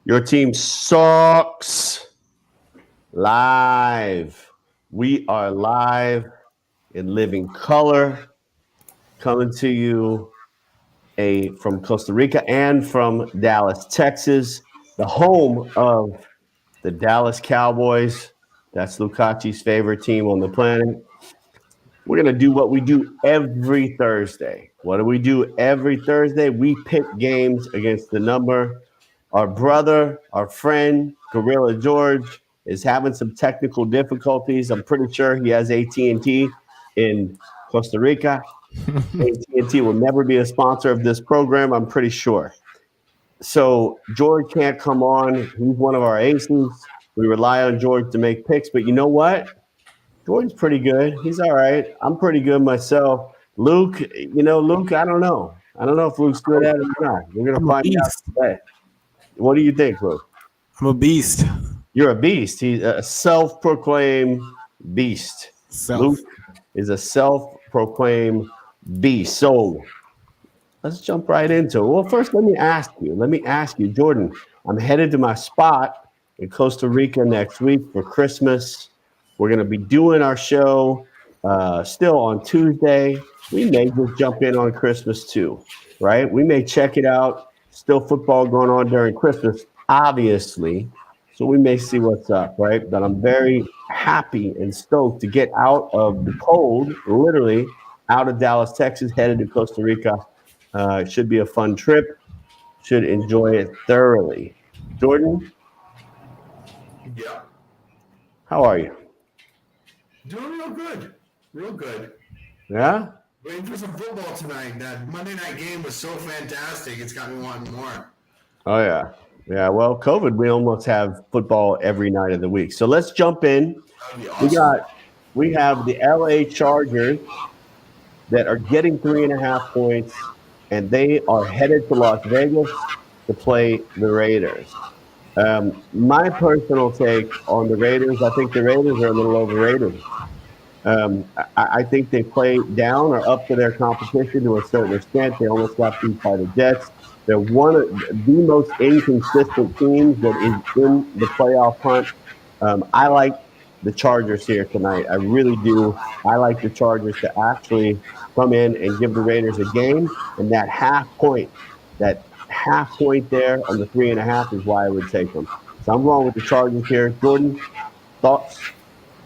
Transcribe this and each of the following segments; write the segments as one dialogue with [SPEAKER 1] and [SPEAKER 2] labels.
[SPEAKER 1] Your team sucks. Live. We are live in living color, coming to you from Costa Rica and from Dallas, Texas, the home of the Dallas Cowboys. That's Lucaci's favorite team on the planet. We're going to do what we do every Thursday. What do we do every Thursday? We pick games against the number. Our brother, our friend, Gorilla George, is having some technical difficulties. I'm pretty sure he has AT&T in Costa Rica. AT&T will never be a sponsor of this program, I'm pretty sure. So George can't come on. He's one of our aces. We rely on George to make picks, but you know what? Jordan's pretty good. He's all right. I'm pretty good myself. Luke, Luke, I don't know. I don't know if Luke's good at it or not. We're going to
[SPEAKER 2] I'm a
[SPEAKER 1] find out
[SPEAKER 2] beast.
[SPEAKER 1] today. What do you think, Luke?
[SPEAKER 2] I'm a beast.
[SPEAKER 1] You're a beast. He's a self-proclaimed beast.
[SPEAKER 2] Self.
[SPEAKER 1] Luke is a self-proclaimed beast. So let's jump right into it. Well, first, let me ask you, Jordan, I'm headed to my spot in Costa Rica next week for Christmas. We're going to be doing our show still on Tuesday. We may just jump in on Christmas too, right? We may check it out. Still football going on during Christmas, obviously. So we may see what's up, right? But I'm very happy and stoked to get out of the cold, literally out of Dallas, Texas, headed to Costa Rica. It should be a fun trip. Should enjoy it thoroughly. Jordan,
[SPEAKER 3] Yeah.
[SPEAKER 1] how are you?
[SPEAKER 3] Doing real good. Real good.
[SPEAKER 1] Yeah?
[SPEAKER 3] Waiting for some football tonight. That Monday night game was so fantastic. It's got me wanting more.
[SPEAKER 1] Oh, yeah. Yeah, well, COVID, we almost have football every night of the week. So let's jump in.
[SPEAKER 3] That would be awesome.
[SPEAKER 1] We have the LA Chargers that are getting 3.5 points, and they are headed to Las Vegas to play the Raiders. My personal take on the Raiders, I think the Raiders are a little overrated. I think they play down or up to their competition to a certain extent. They almost got beat by the Jets. They're one of the most inconsistent teams that is in the playoff hunt. I like the Chargers here tonight. I really do. I like the Chargers to actually come in and give the Raiders a game. And that half point there on the 3.5 is why I would take them. So I'm going with the Chargers here. Jordan, thoughts?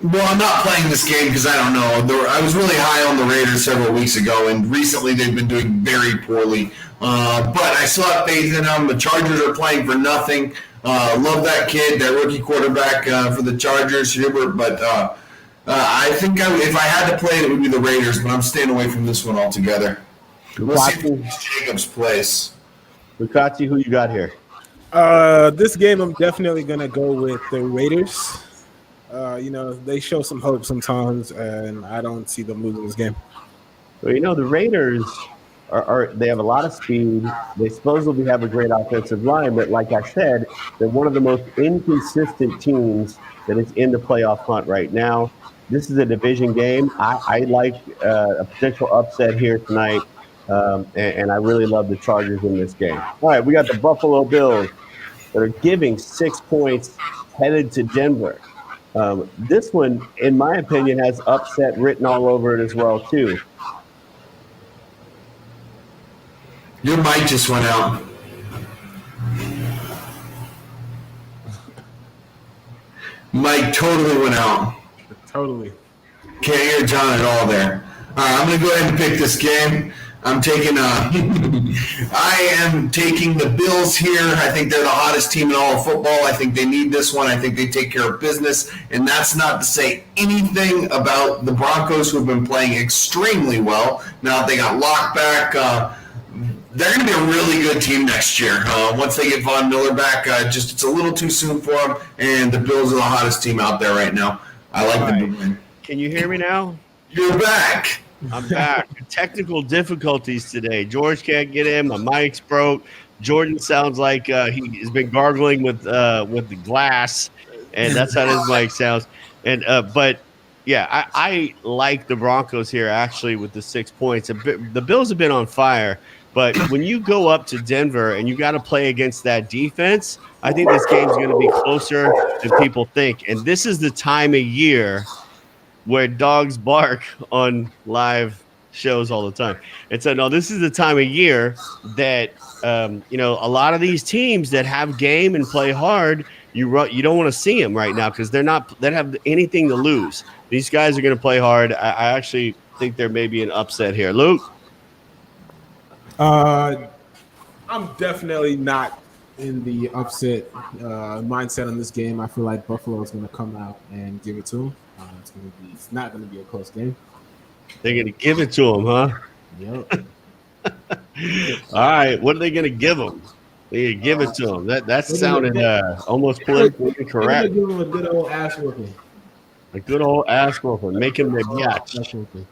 [SPEAKER 3] Well, I'm not playing this game because I don't know. I was really high on the Raiders several weeks ago, and recently they've been doing very poorly. But I still have faith in them. The Chargers are playing for nothing. Love that kid, that rookie quarterback for the Chargers, Hubert. But I think if I had to play it, it would be the Raiders. But I'm staying away from this one altogether. We'll see if it's Jacobs' place.
[SPEAKER 1] Lucaci, who you got here?
[SPEAKER 2] This game, I'm definitely gonna go with the Raiders. They show some hope sometimes, and I don't see them losing this game.
[SPEAKER 1] Well, the Raiders they have a lot of speed. They supposedly have a great offensive line, but like I said, they're one of the most inconsistent teams that is in the playoff hunt right now. This is a division game. I like a potential upset here tonight, and I really love the Chargers in this game. All right, we got the Buffalo Bills that are giving 6 points headed to Denver. This one, in my opinion, has upset written all over it as well, too.
[SPEAKER 3] Your mic just went out. Mic totally went out.
[SPEAKER 2] Totally.
[SPEAKER 3] Can't hear John at all there. All right, I'm going to go ahead and pick this game. I'm taking I am taking the Bills here. I think they're the hottest team in all of football. I think they need this one. I think they take care of business. And that's not to say anything about the Broncos, who have been playing extremely well. Now they got locked back. They're going to be a really good team next year. Once they get Von Miller back, it's a little too soon for them. And the Bills are the hottest team out there right now. I like the Bills.
[SPEAKER 1] Can you hear me now?
[SPEAKER 3] You're back.
[SPEAKER 1] I'm back. Technical difficulties today. George can't get in. My mic's broke. Jordan sounds like he has been gargling with the glass, and that's how his mic sounds. And but yeah, I like the Broncos here actually with the 6 points. The Bills have been on fire, But when you go up to Denver and you got to play against that defense, I think this game's going to be closer than people think. And this is the time of year where dogs bark on live shows all the time. And so, no, this is the time of year that a lot of these teams that have game and play hard, you don't want to see them right now because they don't have anything to lose. These guys are going to play hard. I actually think there may be an upset here. Luke?
[SPEAKER 2] I'm definitely not in the upset mindset on this game. I feel like Buffalo is going to come out and give it to them. It's not going to be a close game.
[SPEAKER 1] They're going to give it to them, huh?
[SPEAKER 2] Yep.
[SPEAKER 1] All right. What are they going to give them? They give it to them. That sounded almost politically incorrect.
[SPEAKER 2] Give them a good old ass whooping.
[SPEAKER 1] A good old ass whooping. Making them biatch.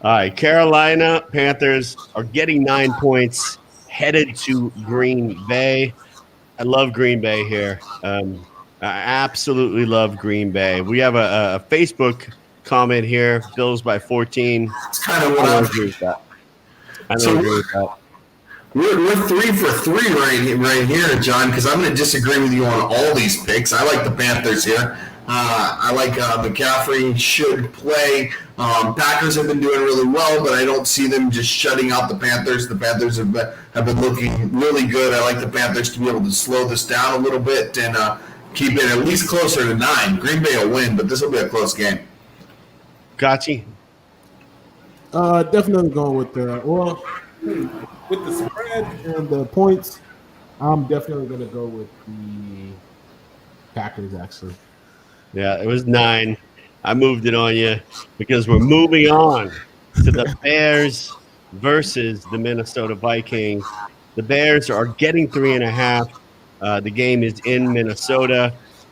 [SPEAKER 1] All right. Carolina Panthers are getting 9 points, headed to Green Bay. I love Green Bay here. I absolutely love Green Bay. We have a Facebook comment here. Bills by 14.
[SPEAKER 3] It's kind of what I agree with that.
[SPEAKER 1] I don't agree with that.
[SPEAKER 3] We're 3 for 3 right here, John, because I'm going to disagree with you on all these picks. I like the Panthers here. I like McCaffrey should play. Packers have been doing really well, but I don't see them just shutting out the Panthers. The Panthers have been looking really good. I like the Panthers to be able to slow this down a little bit and keep it at least closer to 9. Green Bay will win, but this will be a close game.
[SPEAKER 1] Gotcha.
[SPEAKER 2] Definitely going with with the spread and the points. I'm definitely going to go with the Packers, actually.
[SPEAKER 1] Yeah, it was 9. I moved it on you because we're moving on to the Bears versus the Minnesota Vikings. The Bears are getting 3.5. The game is in Minnesota.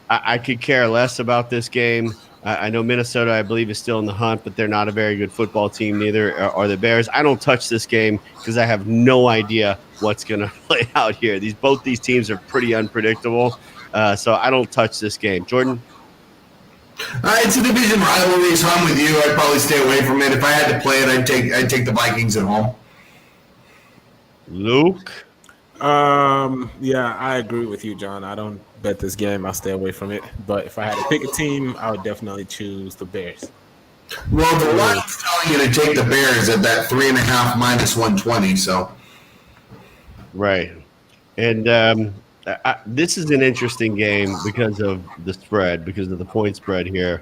[SPEAKER 1] I could care less about this game. I know Minnesota, I believe, is still in the hunt, but they're not a very good football team. Neither are the Bears. I don't touch this game because I have no idea what's going to play out here. Both these teams are pretty unpredictable, so I don't touch this game. Jordan?
[SPEAKER 3] It's a division rivalry, so I'm with you. I'd probably stay away from it. If I had to play it, I'd take the Vikings at home.
[SPEAKER 1] Luke?
[SPEAKER 2] Yeah, I agree with you, John. I don't bet this game. I'll stay away from it. But if I had to pick a team, I would definitely choose the Bears.
[SPEAKER 3] Well, the line's telling you to take the Bears at that 3.5 minus 120. So,
[SPEAKER 1] right, and this is an interesting game because of the spread, because of the point spread here.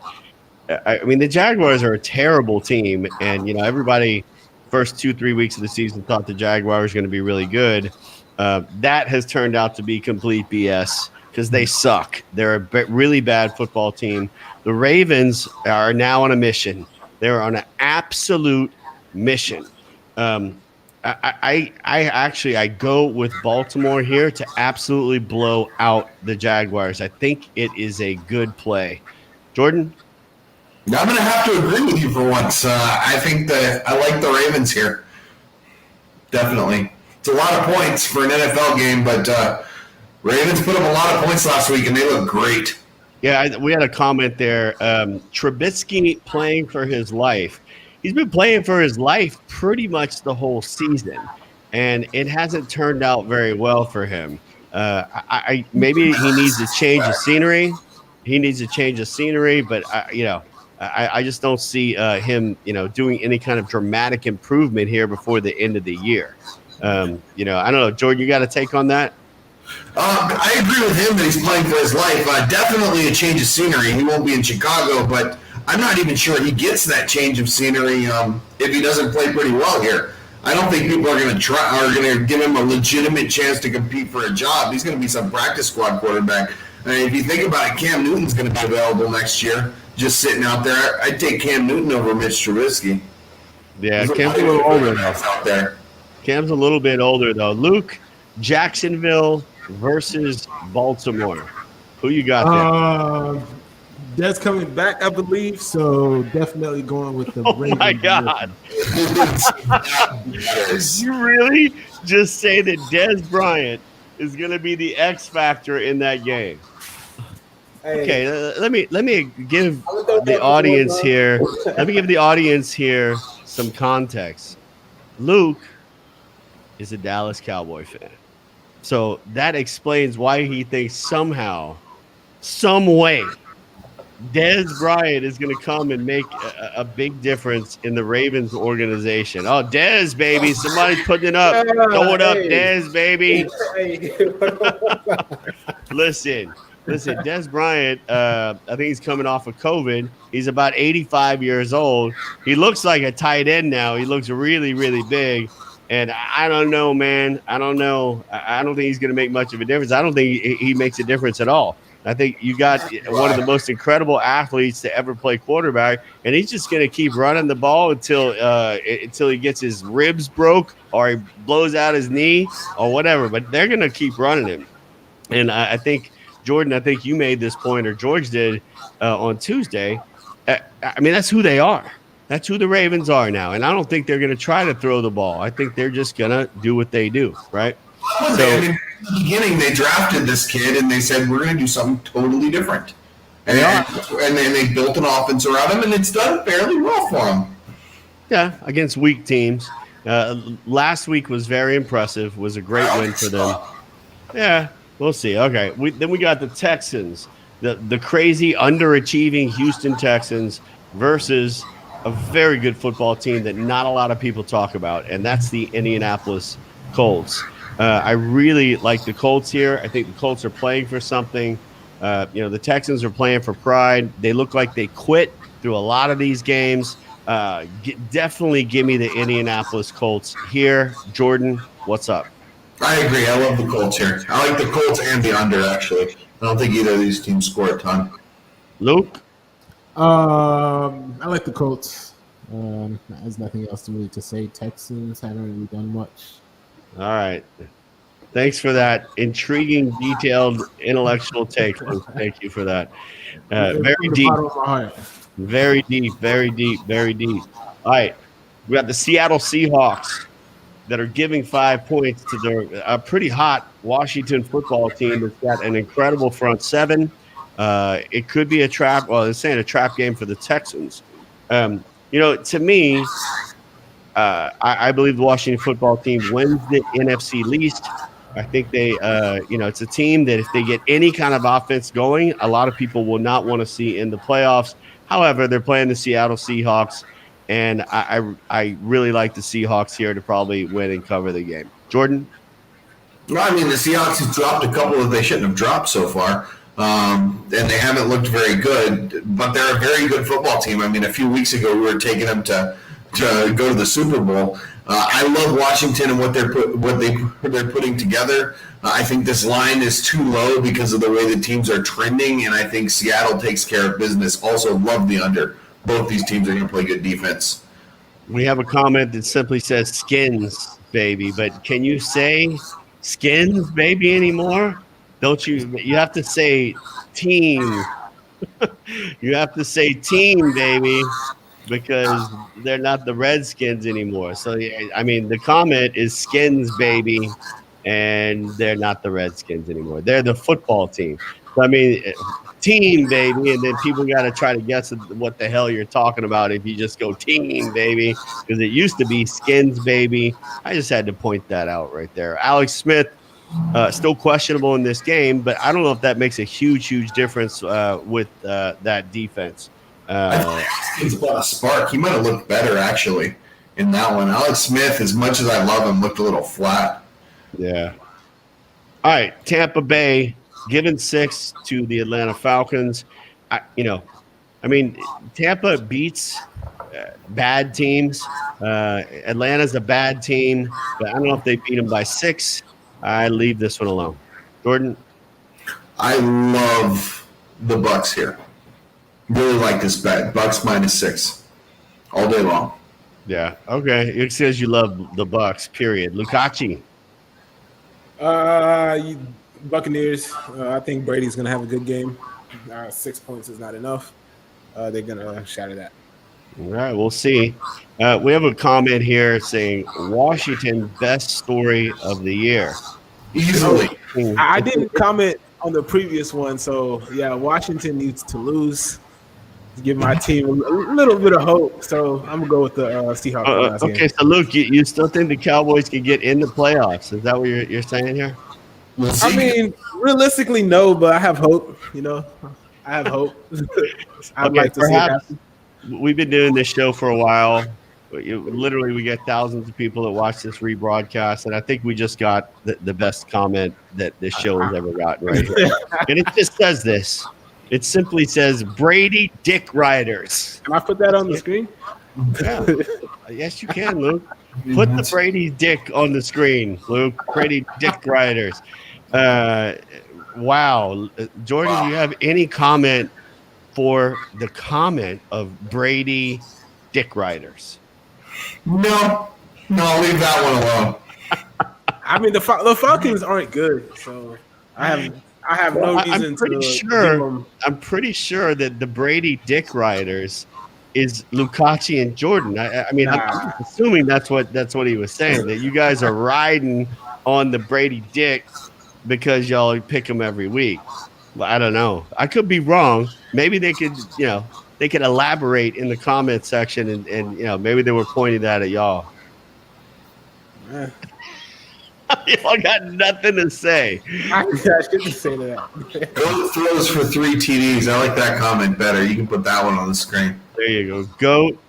[SPEAKER 1] I mean, the Jaguars are a terrible team, and everybody first 2-3 weeks of the season thought the Jaguars were going to be really good. That has turned out to be complete BS because they suck. They're a really bad football team. The Ravens are now on a mission. They're on an absolute mission. I go with Baltimore here to absolutely blow out the Jaguars. I think it is a good play. Jordan?
[SPEAKER 3] I'm going to have to agree with you for once. I think that I like the Ravens here. Definitely. It's a lot of points for an NFL game, but Ravens put up a lot of points last week, and they look great.
[SPEAKER 1] Yeah, we had a comment there. Trubisky playing for his life. He's been playing for his life pretty much the whole season, and it hasn't turned out very well for him. Maybe he needs a change of scenery. But I just don't see him, doing any kind of dramatic improvement here before the end of the year. I don't know, Jordan, you got a take on that?
[SPEAKER 3] I agree with him that he's playing for his life. Definitely a change of scenery. He won't be in Chicago, but I'm not even sure he gets that change of scenery if he doesn't play pretty well here. I don't think people are going to give him a legitimate chance to compete for a job. He's going to be some practice squad quarterback. I mean, if you think about it, Cam Newton's going to be available next year, just sitting out there. I'd take Cam Newton over Mitch Trubisky.
[SPEAKER 1] Yeah, Cam's a little older out there. Cam's a little bit older though. Luke, Jacksonville versus Baltimore. Who you got there?
[SPEAKER 2] That's coming back, I believe. So definitely going with the Ravens.
[SPEAKER 1] Oh my God! Did you really just say that Dez Bryant is going to be the X factor in that game? Hey. Okay, let me give the audience here. Let me give the audience here some context. Luke is a Dallas Cowboy fan. So that explains why he thinks somehow, some way, Dez Bryant is going to come and make a big difference in the Ravens organization. Oh, Dez, baby. Somebody's putting it up. Throw it up,
[SPEAKER 2] Hey.
[SPEAKER 1] Dez, baby.
[SPEAKER 2] Hey.
[SPEAKER 1] Listen, Dez Bryant, I think he's coming off of COVID. He's about 85 years old. He looks like a tight end now. He looks really, really big. And I don't know, man. I don't know. I don't think he's going to make much of a difference. I don't think he makes a difference at all. I think you got one of the most incredible athletes to ever play quarterback, and he's just going to keep running the ball until he gets his ribs broke or he blows out his knee or whatever. But they're going to keep running him. And I think, Jordan, I think you made this point, or George did on Tuesday. I mean, that's who they are. That's who the Ravens are now. And I don't think they're going to try to throw the ball. I think they're just going to do what they do, right?
[SPEAKER 3] Well,
[SPEAKER 1] So,
[SPEAKER 3] in the beginning, they drafted this kid and they said, we're going to do something totally different. And they built an offense around him, and it's done fairly well for him.
[SPEAKER 1] yeah, against weak teams. Last week was very impressive, was a great win for them. Yeah, we'll see. Okay, then we got the Texans, the crazy underachieving Houston Texans versus a very good football team that not a lot of people talk about, and that's the Indianapolis Colts. I really like the Colts here. I think the Colts are playing for something. The Texans are playing for pride. They look like they quit through a lot of these games. Definitely give me the Indianapolis Colts here. Jordan, what's up?
[SPEAKER 3] I agree. I love the Colts here. I like the Colts and the under, actually. I don't think either of these teams score a ton.
[SPEAKER 1] Luke?
[SPEAKER 2] I like the Colts. There's nothing else really to say. Texans haven't really done much.
[SPEAKER 1] All right. Thanks for that intriguing, detailed, intellectual take. Luke. Thank you for that. Very deep. Very deep, very deep, very deep. All right. We got the Seattle Seahawks that are giving 5 points to their pretty hot Washington football team that's got an incredible front seven. It could be a trap. Well, they're saying a trap game for the Texans. To me, I believe the Washington football team wins the NFC least. I think it's a team that if they get any kind of offense going, a lot of people will not want to see in the playoffs. However, they're playing the Seattle Seahawks, and I really like the Seahawks here to probably win and cover the game. Jordan?
[SPEAKER 3] Well, I mean, the Seahawks have dropped a couple that they shouldn't have dropped so far, and they haven't looked very good, but they're a very good football team. I mean, a few weeks ago, we were taking them to go to the Super Bowl. I love Washington and what they're putting together. I think this line is too low because of the way the teams are trending, and I think Seattle takes care of business. Also, love the under. Both these teams are going to play good defense.
[SPEAKER 1] We have a comment that simply says skins, baby, but can you say skins, baby, anymore? Don't you? You have to say team. You have to say team, baby, because they're not the Redskins anymore. So, I mean, the comment is skins, baby, and they're not the Redskins anymore. They're the football team. So, I mean, team, baby, and then people got to try to guess what the hell you're talking about if you just go team, baby, because it used to be skins, baby. I just had to point that out right there. Alex Smith, still questionable in this game, but I don't know if that makes a huge difference with that defense.
[SPEAKER 3] I think he's about a spark. He might have looked better, actually, in that one. Alex Smith, as much as I love him, looked a little flat.
[SPEAKER 1] Yeah. All right, Tampa Bay giving 6 to the Atlanta Falcons. Tampa beats bad teams. Atlanta's a bad team, but I don't know if they beat them by 6. I leave this one alone. Jordan?
[SPEAKER 3] I love the Bucks here. Really like this bet. Bucks -6 all day long.
[SPEAKER 1] Yeah. Okay. It says you love the Bucks, period. Lukachi?
[SPEAKER 2] Buccaneers. I think Brady's going to have a good game. 6 points is not enough. They're going to shatter that.
[SPEAKER 1] All right, we'll see. We have a comment here saying Washington best story of the year.
[SPEAKER 3] Easily.
[SPEAKER 2] I didn't comment on the previous one, so yeah, Washington needs to lose. give my team a little bit of hope. So I'm gonna go with the Seahawks for the last
[SPEAKER 1] Okay,
[SPEAKER 2] game.
[SPEAKER 1] so Luke, you still think the Cowboys can get in the playoffs? Is that what you're saying here?
[SPEAKER 3] We'll
[SPEAKER 2] I
[SPEAKER 3] see.
[SPEAKER 2] mean, realistically, no, but I have hope. I have hope. I'd
[SPEAKER 1] Okay,
[SPEAKER 2] like to see it
[SPEAKER 1] perhaps
[SPEAKER 2] happen.
[SPEAKER 1] we've been doing this show for a while. Literally, we get thousands of people that watch this rebroadcast, and I think we just got the best comment that this show has ever gotten right here. And it just says this. It simply says Brady Dick Riders.
[SPEAKER 2] Can I put that on the screen?
[SPEAKER 1] Yeah. Yes, you can, Luke. Put the Brady Dick on the screen, Luke. Brady Dick Riders. Wow. Jordan, do you have any comment for the comment of Brady Dick Riders?
[SPEAKER 3] No, I'll leave that one alone.
[SPEAKER 2] I mean, the Falcons aren't good, so I have no reason to give them.
[SPEAKER 1] I'm pretty sure that the Brady Dick Riders is Lukachi and Jordan. I mean,
[SPEAKER 2] Nah.
[SPEAKER 1] I'm assuming that's what he was saying, that you guys are riding on the Brady Dick because y'all pick him every week. Well, I don't know. I could be wrong. Maybe they could, they could elaborate in the comment section and maybe they were pointing that at y'all.
[SPEAKER 2] Eh.
[SPEAKER 1] Y'all got nothing to say.
[SPEAKER 2] I shouldn't say that.
[SPEAKER 3] Goat throws for 3 TDs. I like that comment better. You can put that one on the screen.
[SPEAKER 1] There you go. Goat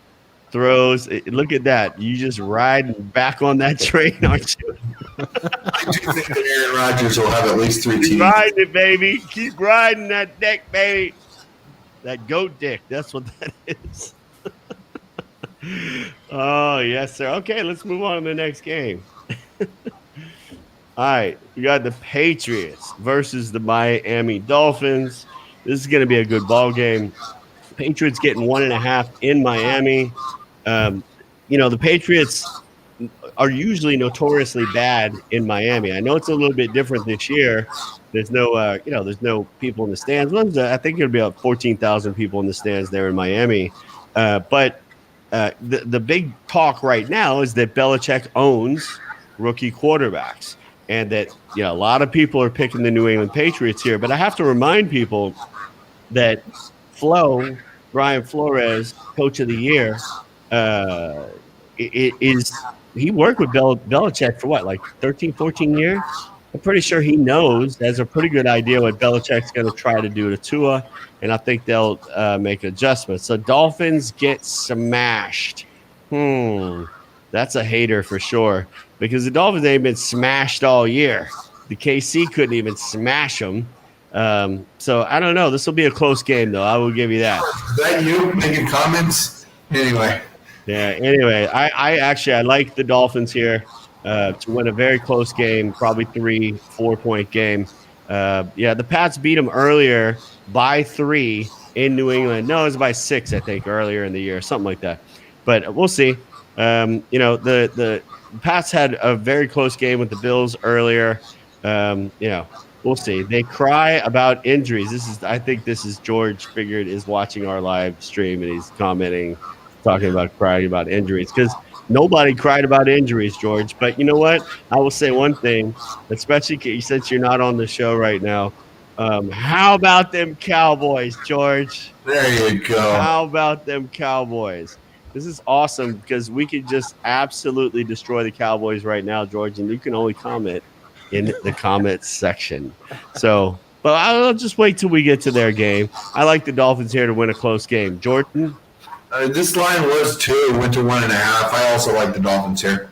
[SPEAKER 1] throws. Look at that. You just riding back on that train, aren't you?
[SPEAKER 3] I do think that Aaron Rodgers will have at least 3
[SPEAKER 1] Keep
[SPEAKER 3] TDs.
[SPEAKER 1] riding it, baby. Keep riding that dick, baby. That goat dick. That's what that is. Oh, yes, sir. Okay, let's move on to the next game. All right, we got the Patriots versus the Miami Dolphins. This is going to be a good ball game. Patriots getting 1.5 in Miami. The Patriots are usually notoriously bad in Miami. I know it's a little bit different this year. There's no, there's no people in the stands. I think it'll be about 14,000 people in the stands there in Miami. But the big talk right now is that Belichick owns rookie quarterbacks. And that, a lot of people are picking the New England Patriots here. But I have to remind people that Brian Flores, coach of the year, he worked with Belichick for what, like 13, 14 years? I'm pretty sure he has a pretty good idea what Belichick's going to try to do to Tua. And I think they'll make adjustments. So Dolphins get smashed. That's a hater for sure. Because the Dolphins ain't been smashed all year. The KC couldn't even smash them. So I don't know. This will be a close game, though. I will give you that.
[SPEAKER 3] Is that you making comments? Anyway.
[SPEAKER 1] Yeah. Anyway, I like the Dolphins here to win a very close game, probably 3-4 point game. The Pats beat them earlier by 3 in New England. No, it was by 6, I think, earlier in the year, something like that. But we'll see. The Pats had a very close game with the Bills earlier. We'll see. They cry about injuries. I think this is George figured is watching our live stream and he's commenting, talking about crying about injuries because nobody cried about injuries, George. But you know what? I will say one thing, especially since you're not on the show right now. How about them Cowboys, George?
[SPEAKER 3] There you go.
[SPEAKER 1] How about them Cowboys? This is awesome because we could just absolutely destroy the Cowboys right now, George, and you can only comment in the comments section. So, but I'll just wait till we get to their game. I like the Dolphins here to win a close game. Jordan?
[SPEAKER 3] This line was 2, went to 1.5. I also like the Dolphins here.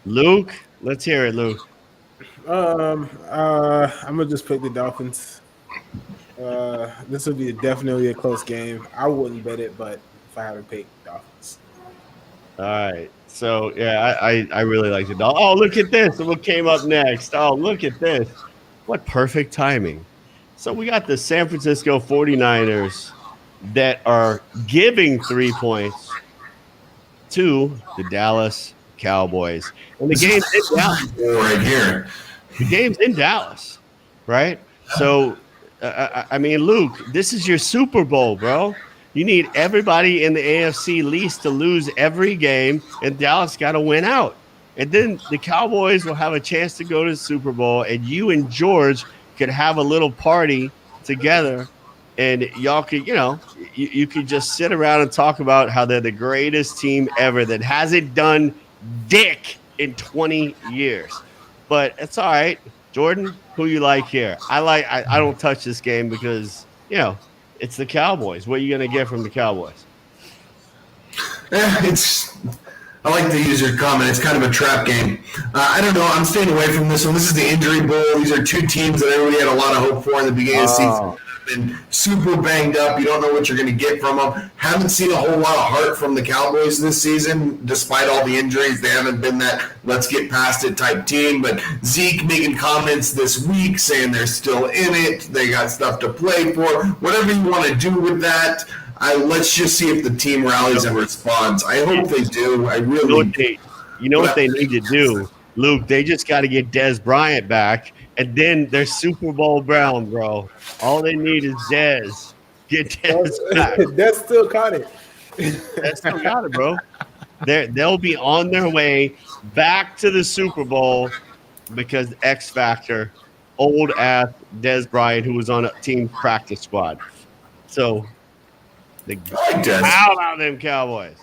[SPEAKER 1] Luke? Let's hear it, Luke.
[SPEAKER 2] I'm gonna just pick the Dolphins. This will be definitely a close game. I wouldn't bet it, but if I had to pick Dolphins.
[SPEAKER 1] All right. So, yeah, I really like the Dolphins. Oh, look at this. What came up next? Oh, look at this. What perfect timing. So we got the San Francisco 49ers that are giving 3 points to the Dallas Cowboys. And the game's in Dallas.
[SPEAKER 3] Right here.
[SPEAKER 1] The game's in Dallas, right? So, I mean, Luke, this is your Super Bowl, bro. You need everybody in the AFC least to lose every game, and Dallas got to win out. And then the Cowboys will have a chance to go to the Super Bowl, and you and George could have a little party together and y'all could, you could just sit around and talk about how they're the greatest team ever that hasn't done dick in 20 years. But it's all right. Jordan, who you like here? I don't touch this game because, it's the Cowboys. What are you going to get from the Cowboys?
[SPEAKER 3] I like to use your comment. It's kind of a trap game. I don't know. I'm staying away from this one. This is the injury bowl. These are two teams that everybody had a lot of hope for in the beginning of the season. Been super banged up. You don't know what you're going to get from them. Haven't seen a whole lot of heart from the Cowboys this season, despite all the injuries. They haven't been that let's get past it type team. But Zeke making comments this week saying they're still in it. They got stuff to play for. Whatever you want to do with that. Let's just see if the team rallies and responds. I hope they do. I really.
[SPEAKER 1] You know what they need to do, Luke? They just got to get Dez Bryant back, and then they're Super Bowl bound, bro. All they need is Dez. Get Dez back.
[SPEAKER 2] Dez still got it.
[SPEAKER 1] Dez still got it, bro. They'll be on their way back to the Super Bowl because X Factor, old ass Dez Bryant, who was on a team practice squad. So. How about them Cowboys?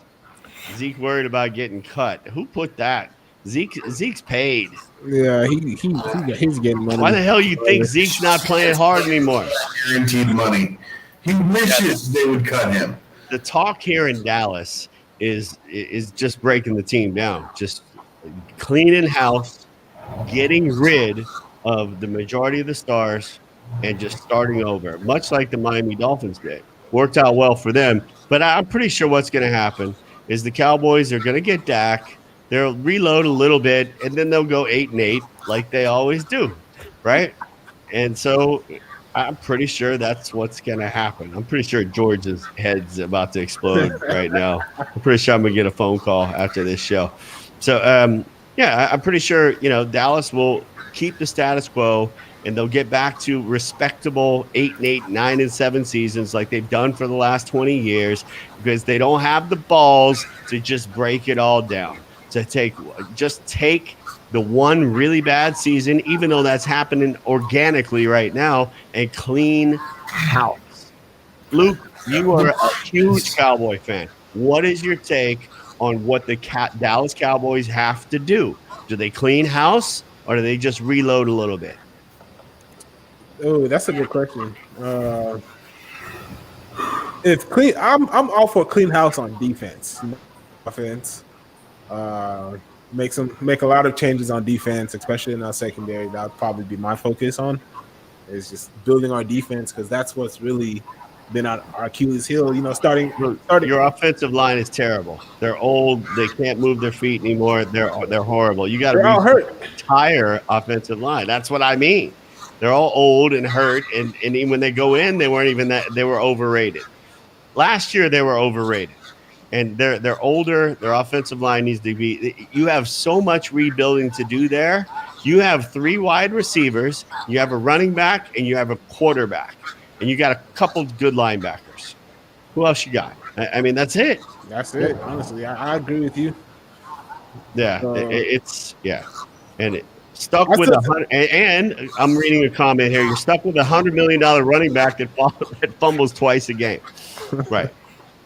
[SPEAKER 1] Zeke worried about getting cut. Who put that? Zeke's paid.
[SPEAKER 2] Yeah, he's getting money.
[SPEAKER 1] Why the hell you think Zeke's not playing hard anymore?
[SPEAKER 3] Guaranteed money. He wishes they would cut him.
[SPEAKER 1] The talk here in Dallas is just breaking the team down, just cleaning house, getting rid of the majority of the stars, and just starting over, much like the Miami Dolphins did. Worked out well for them, but I'm pretty sure what's going to happen is the Cowboys are going to get Dak. They'll reload a little bit, and then they'll go 8-8 like they always do, right? And so I'm pretty sure that's what's going to happen. I'm pretty sure George's head's about to explode right now. I'm pretty sure I'm going to get a phone call after this show. So, I'm pretty sure, Dallas will keep the status quo, and they'll get back to respectable 8-8, 9-7 seasons like they've done for the last 20 years because they don't have the balls to just break it all down. To take the one really bad season, even though that's happening organically right now, and clean house. Luke, you are a huge Cowboy fan. What is your take on what the Dallas Cowboys have to do? Do they clean house or do they just reload a little bit?
[SPEAKER 2] Oh, that's a good question. It's clean. I'm all for clean house on defense. Offense, make a lot of changes on defense, especially in our secondary. That'll probably be my focus on. Is just building our defense because that's what's really been our Achilles heel. Starting.
[SPEAKER 1] Your offensive line is terrible. They're old. They can't move their feet anymore. They're horrible. You got to entire offensive line. That's what I mean. They're all old and hurt, and even when they go in, they weren't even that. They were overrated. Last year, they were overrated, and they're older. Their offensive line needs to be. You have so much rebuilding to do there. You have 3 wide receivers, you have a running back, and you have a quarterback, and you got a couple good linebackers. Who else you got? I mean, that's it.
[SPEAKER 2] That's it. Honestly, I agree with you.
[SPEAKER 1] Yeah, Stuck with and I'm reading a comment here. You're stuck with $100 million running back that fumbles twice a game. Right.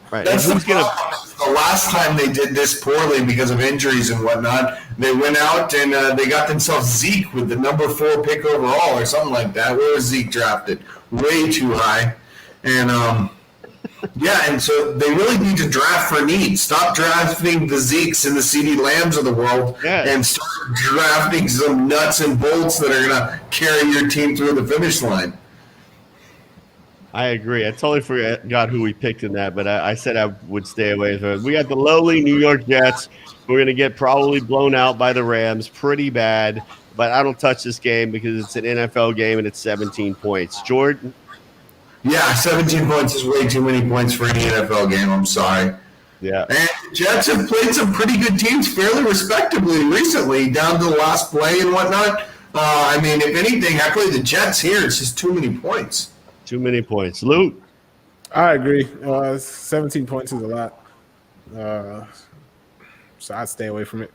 [SPEAKER 3] That's the last time they did this poorly because of injuries and whatnot. They went out and they got themselves Zeke with the number 4 pick overall or something like that. Where was Zeke drafted? Way too high. And and so they really need to draft for need. Stop drafting the Zekes and the CeeDee Lambs of the world and start drafting some nuts and bolts that are going to carry your team through the finish line.
[SPEAKER 1] I agree. I totally forgot who we picked in that, but I said I would stay away from it. We got the lowly New York Jets. We're going to get probably blown out by the Rams pretty bad, but I don't touch this game because it's an NFL game and it's 17 points. Jordan?
[SPEAKER 3] Yeah, 17 points is way too many points for any NFL game. I'm sorry.
[SPEAKER 1] Yeah.
[SPEAKER 3] And the Jets have played some pretty good teams fairly respectably recently, down to the last play and whatnot. If anything, I play the Jets here. It's just too many points.
[SPEAKER 1] Too many points. Luke?
[SPEAKER 2] I agree. 17 points is a lot. So I'd stay away from it.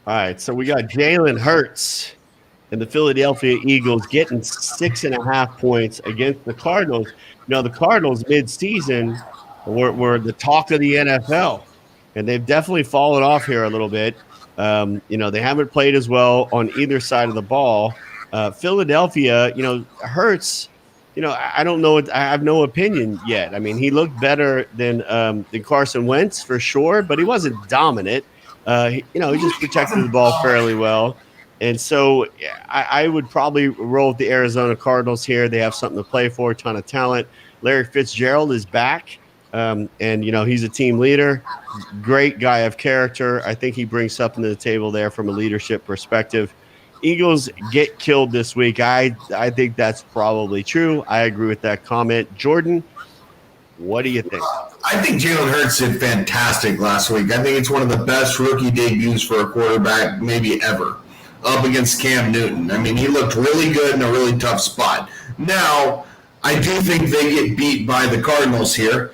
[SPEAKER 1] All right, so we got Jalen Hurts and the Philadelphia Eagles getting 6.5 points against the Cardinals. The Cardinals mid-season were the talk of the NFL, and they've definitely fallen off here a little bit. They haven't played as well on either side of the ball. Philadelphia, Hurts. I don't know. I have no opinion yet. I mean, he looked better than Carson Wentz for sure, but he wasn't dominant. He just protected the ball fairly well. And so I would probably roll with the Arizona Cardinals here. They have something to play for, a ton of talent. Larry Fitzgerald is back, and he's a team leader. Great guy of character. I think he brings something to the table there from a leadership perspective. Eagles get killed this week. I think that's probably true. I agree with that comment. Jordan, what do you think?
[SPEAKER 3] I think Jalen Hurts did fantastic last week. I think it's one of the best rookie debuts for a quarterback maybe ever, up against Cam Newton. I mean, he looked really good in a really tough spot. Now, I do think they get beat by the Cardinals here.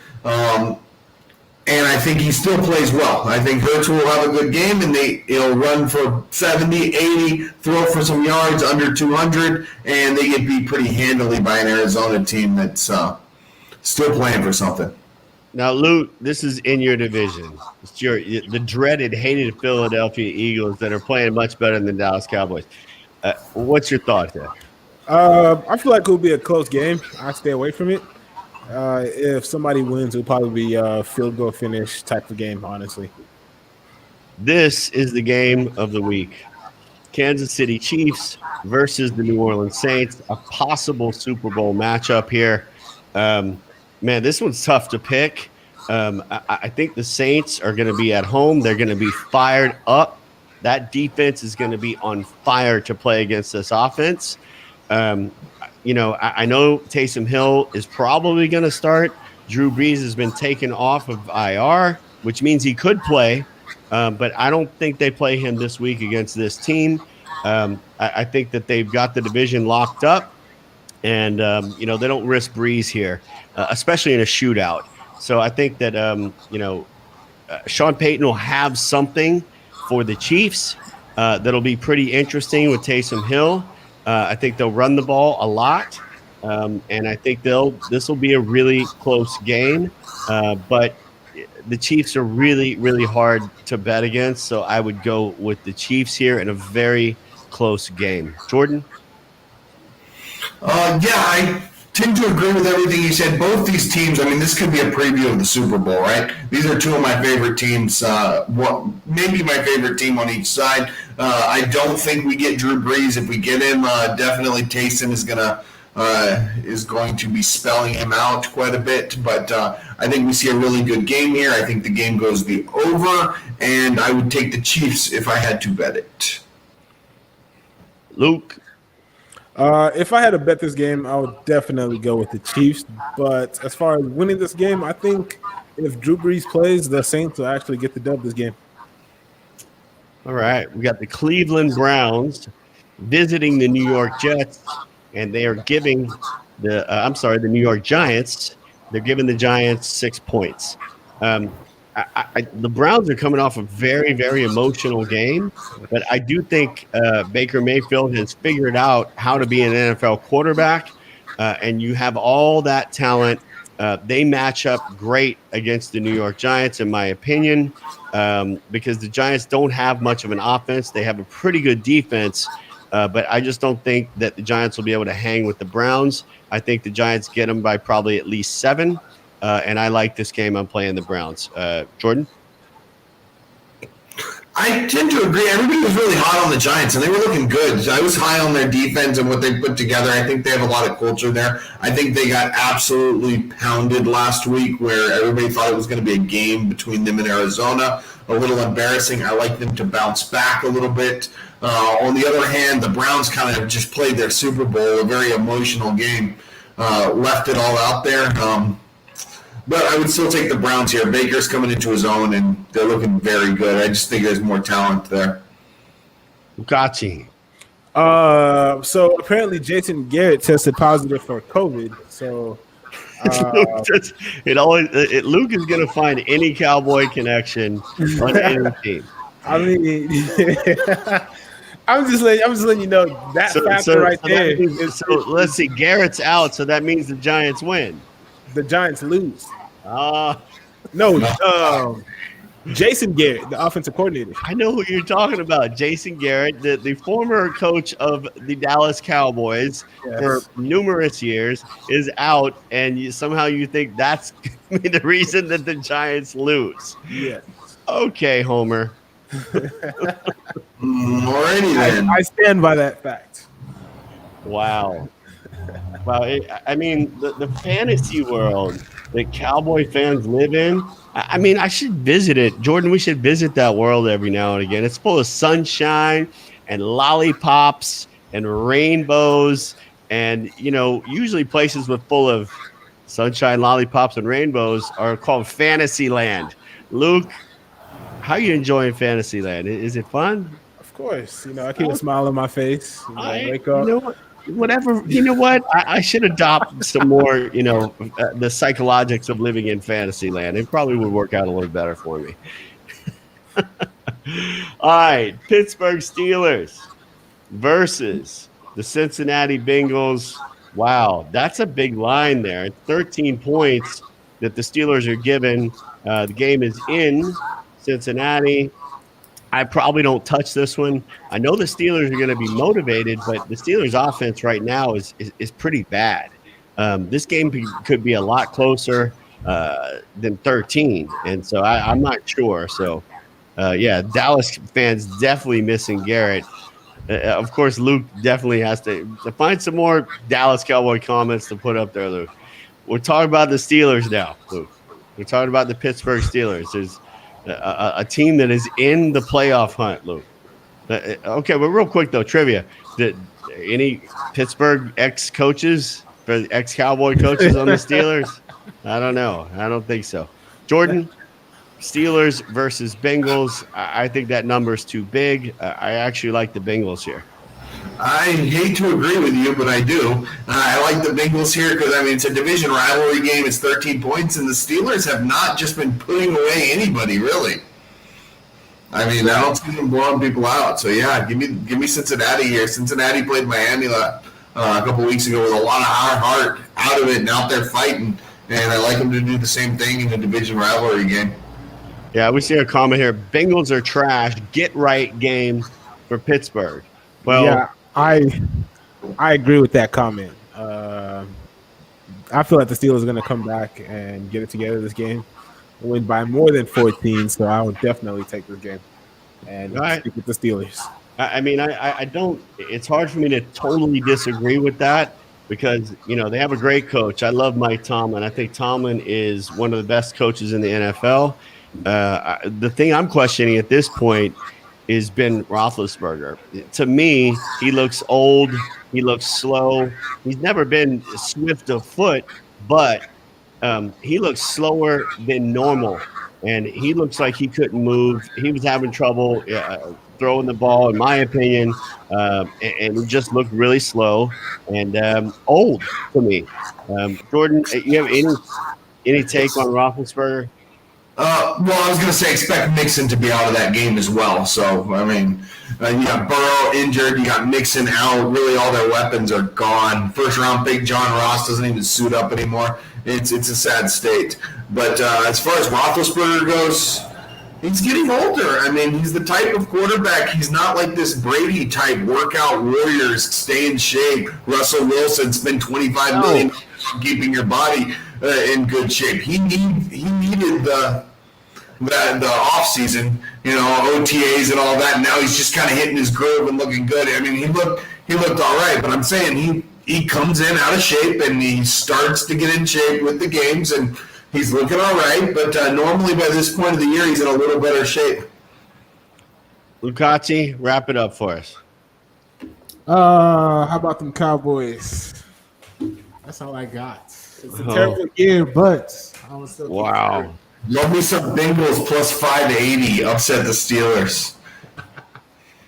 [SPEAKER 3] And I think he still plays well. I think Hurts will have a good game, and he'll run for 70, 80, throw for some yards under 200, and they get beat pretty handily by an Arizona team that's still playing for something.
[SPEAKER 1] Now, Luke, this is in your division. It's the dreaded, hated Philadelphia Eagles that are playing much better than the Dallas Cowboys. What's your thought there?
[SPEAKER 2] I feel like it'll be a close game. I stay away from it. If somebody wins, it'll probably be a field goal finish type of game, honestly.
[SPEAKER 1] This is the game of the week. Kansas City Chiefs versus the New Orleans Saints, a possible Super Bowl matchup here. Man, this one's tough to pick. I think the Saints are going to be at home. They're going to be fired up. That defense is going to be on fire to play against this offense. I know Taysom Hill is probably going to start. Drew Brees has been taken off of IR, which means he could play. But I don't think they play him this week against this team. I think that they've got the division locked up. And, they don't risk Brees here, especially in a shootout. So I think that, Sean Payton will have something for the Chiefs that'll be pretty interesting with Taysom Hill. I think they'll run the ball a lot. And I think this will be a really close game. But the Chiefs are really, really hard to bet against. So I would go with the Chiefs here in a very close game. Jordan?
[SPEAKER 3] I tend to agree with everything you said. Both these teams, I mean, this could be a preview of the Super Bowl, right? These are two of my favorite teams, maybe my favorite team on each side. I don't think we get Drew Brees. If we get him, definitely Taysom is going to be spelling him out quite a bit. But I think we see a really good game here. I think the game goes the over, and I would take the Chiefs if I had to bet it.
[SPEAKER 1] Luke?
[SPEAKER 2] If I had to bet this game, I would definitely go with the Chiefs. But as far as winning this game, I think if Drew Brees plays, the Saints will actually get the dub this game.
[SPEAKER 1] All right. We got the Cleveland Browns visiting the New York Jets, and they are giving the New York Giants. They're giving the Giants 6 points. The Browns are coming off a very, very emotional game, but I do think Baker Mayfield has figured out how to be an NFL quarterback, and you have all that talent. They match up great against the New York Giants, in my opinion, because the Giants don't have much of an offense. They have a pretty good defense, but I just don't think that the Giants will be able to hang with the Browns. I think the Giants get them by probably at least 7. And I like this game. I'm playing the Browns. Jordan?
[SPEAKER 3] I tend to agree. Everybody was really hot on the Giants, and they were looking good. I was high on their defense and what they put together. I think they have a lot of culture there. I think they got absolutely pounded last week where everybody thought it was going to be a game between them and Arizona. A little embarrassing. I like them to bounce back a little bit. On the other hand, the Browns kind of just played their Super Bowl, a very emotional game, left it all out there. But I would still take the Browns here. Baker's coming into his own, and they're looking very good. I just think there's more talent there.
[SPEAKER 1] Gotcha.
[SPEAKER 2] So apparently Jason Garrett tested positive for COVID. So
[SPEAKER 1] Luke is going to find any Cowboy connection on any team.
[SPEAKER 2] I mean, I'm just letting you know that factor right there.
[SPEAKER 1] Let's see. Garrett's out, so that means the Giants win.
[SPEAKER 2] The Giants lose.
[SPEAKER 1] Ah,
[SPEAKER 2] No, Jason Garrett, the offensive coordinator.
[SPEAKER 1] I know who you're talking about. Jason Garrett, the former coach of the Dallas Cowboys for numerous years, is out, and somehow you think that's the reason that the Giants lose.
[SPEAKER 2] Yes.
[SPEAKER 1] Okay, Homer.
[SPEAKER 3] Alrighty then.
[SPEAKER 2] I stand by that fact.
[SPEAKER 1] Wow. Wow. I mean, the fantasy world that Cowboy fans live in, I mean, I should visit it. Jordan, we should visit that world every now and again. It's full of sunshine and lollipops and rainbows. And, usually places with full of sunshine, lollipops, and rainbows are called Fantasyland. Luke, how are you enjoying Fantasyland? Is it fun?
[SPEAKER 2] Of course. I keep a smile on my face. Wake up.
[SPEAKER 1] You know what? Whatever. You know what? I should adopt some more, the psychologics of living in Fantasyland. It probably would work out a little better for me. All right. Pittsburgh Steelers versus the Cincinnati Bengals. Wow. That's a big line there. 13 points that the Steelers are given. The game is in Cincinnati. I probably don't touch this one. I know the Steelers are going to be motivated, but the Steelers' offense right now is pretty bad. This game could be a lot closer than 13, and so I'm not sure. So, Dallas fans definitely missing Garrett. Of course, Luke definitely has to find some more Dallas Cowboy comments to put up there, Luke. We're talking about the Steelers now, Luke. We're talking about the Pittsburgh Steelers. There's a team that is in the playoff hunt, Luke. Okay, but real quick, though, trivia. Any Pittsburgh ex-coaches, ex-Cowboy coaches on the Steelers? I don't know. I don't think so. Jordan, Steelers versus Bengals. I think that number is too big. I actually like the Bengals here.
[SPEAKER 3] I hate to agree with you, but I do. I like the Bengals here because, it's a division rivalry game. It's 13 points, and the Steelers have not just been putting away anybody, really. I don't see them blowing people out. So, yeah, give me Cincinnati here. Cincinnati played Miami a couple weeks ago with a lot of heart out of it and out there fighting, and I like them to do the same thing in the division rivalry game.
[SPEAKER 1] Yeah, we see a comment here. Bengals are trash. Get right game for Pittsburgh. Well,
[SPEAKER 2] yeah, I agree with that comment. I feel like the Steelers are going to come back and get it together this game, win by more than 14. So I would definitely take this game and stick with the Steelers.
[SPEAKER 1] I don't. It's hard for me to totally disagree with that because they have a great coach. I love Mike Tomlin. I think Tomlin is one of the best coaches in the NFL. The thing I'm questioning at this point is Ben Roethlisberger. To me, he looks old. He looks slow. He's never been swift of foot, but he looks slower than normal. And he looks like he couldn't move. He was having trouble throwing the ball, in my opinion, and he just looked really slow and old to me. Jordan, you have any take on Roethlisberger?
[SPEAKER 3] Well, I was going to say expect Mixon to be out of that game as well. So, you got Burrow injured, you got Mixon out. Really, all their weapons are gone. First-round pick John Ross doesn't even suit up anymore. It's a sad state. But as far as Roethlisberger goes, he's getting older. He's the type of quarterback. He's not like this Brady-type workout warriors, stay in shape. Russell Wilson spent $25 million keeping your body in good shape. He needed the off season, OTAs and all that. Now he's just kind of hitting his groove and looking good. He looked all right, but I'm saying he comes in out of shape and he starts to get in shape with the games and he's looking all right. But normally by this point of the year, he's in a little better shape.
[SPEAKER 1] Lucati, wrap it up for us.
[SPEAKER 2] How about them Cowboys? That's all I got. It's a terrible year, but I was still
[SPEAKER 1] wow.
[SPEAKER 3] Love me some Bengals plus 580 upset the Steelers.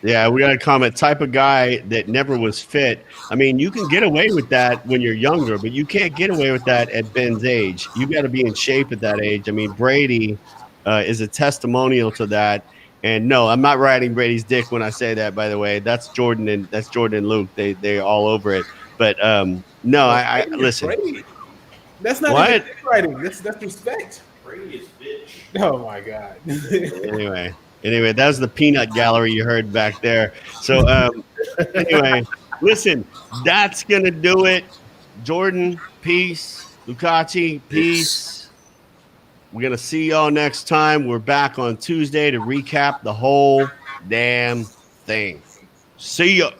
[SPEAKER 1] Yeah, we got a comment. Type of guy that never was fit. You can get away with that when you're younger, but you can't get away with that at Ben's age. You got to be in shape at that age. Brady is a testimonial to that. And no, I'm not riding Brady's dick when I say that, by the way. That's Jordan and Luke. They're all over it. But no, I
[SPEAKER 2] Brady is
[SPEAKER 1] listen.
[SPEAKER 2] Brady. That's not
[SPEAKER 1] What?
[SPEAKER 2] even dick riding. That's respect.
[SPEAKER 4] Brady is bitch.
[SPEAKER 2] Oh my god.
[SPEAKER 1] Anyway, that was the peanut gallery you heard back there. So anyway, listen, that's gonna do it. Jordan, peace. Lucati, peace. We're gonna see y'all next time. We're back on Tuesday to recap the whole damn thing. See ya.